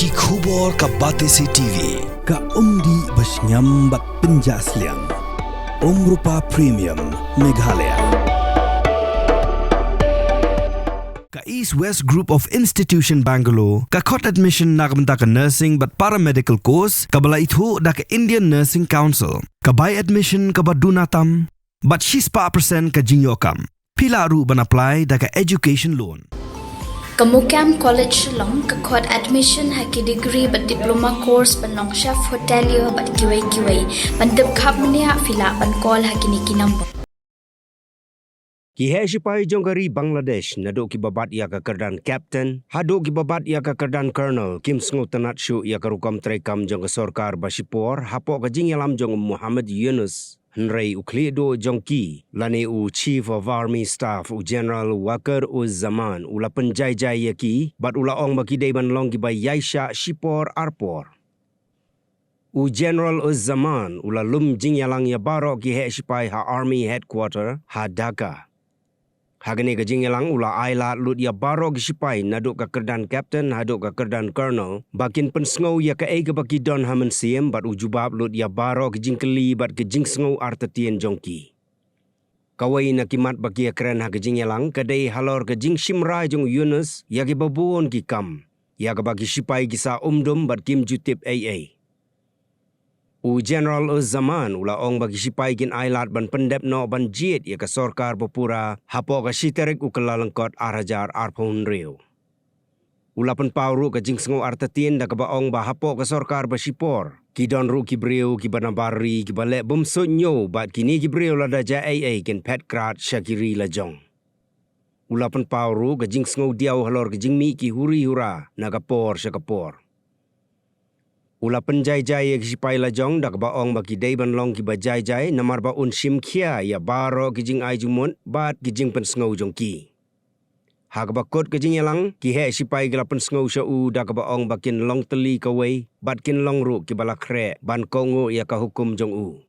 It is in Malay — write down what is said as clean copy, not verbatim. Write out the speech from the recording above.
ki khubor ka Batesi TV ka umdi basnyambat penjaslian Rupa Premium Meghalaya Ka East West Group of Institution Bangalore ka khot admission nagamta ka nursing but paramedical course ka bala ithu da ka Indian Nursing Council ka buy admission ka badunatam but Shipai % ka jingyokam pila ru ban apply da ka education loan Kamukam College Long ka khot admission haki degree but diploma course panong chef hotelier but kiway pandap khap mania fila pan call haki niki number Ki Shipai jonggari Bangladesh nado ki babat ia ka kerdan captain hado ki babat ia ka kerdan colonel kim sngo tanat shu ia ka rukam trekam jong ka sarkar basipor hapo ka jingyalam jong Muhammad Yunus Nrei uklido jongki lane u chief of army staff u general wakar u zaman ula penjai-jai yaki bat ula ong baki deiban long ki bay yaisha shipor arpor u general u zaman ula lum jingyalang ya barok ki Shipai ha army headquarter ha Dhaka hagane ka jingyalang ula Ailad lut ya barok Shipai naduk ka kerdan captain haduk ka kerdan colonel bakin pensngau ya ka ega baki don hamen siem bat ujubab lut ya barok jingkeli bat ke jingsngau artatien jongki kawai na kimat baki ya keren ha ka jingyalang kadai halor ka jing shimrai jong Yunus ya ki babuon ki kam ya ka baki Shipai kisa umdum bat kim jutip AA U General zaman ula ong bagi Shipai kin Ailad ban pendep no ban jit ya ka sarkar popura hapo ka shiterik u kalalengkot arajar arpon reu. Ula pen pauru ka jingsngo artatien da ka baong ba hapo ka sarkar ba shipor. Ki don ru ki breu ki banabari ki balek bumsonyo bat kini ki breu la da ja AA kin petkrat shakiri la jong. Ula pen pauru ka jingsngo diaw halor ka jingmi ki huri hura na kapor syakapor. Ula penjai-jai ki Shipai lajong dak baong baki deiban long ki bajai-jai namar ba un shim khia ya baro ki jing ai jumun bat ki jing pensngau jongki hak bakot ki jing yalang ki Shipai gala pensngau shau dak baong bakin long teli kawai bat kin long ru ki balakre ban kongo ya ka hukum jong u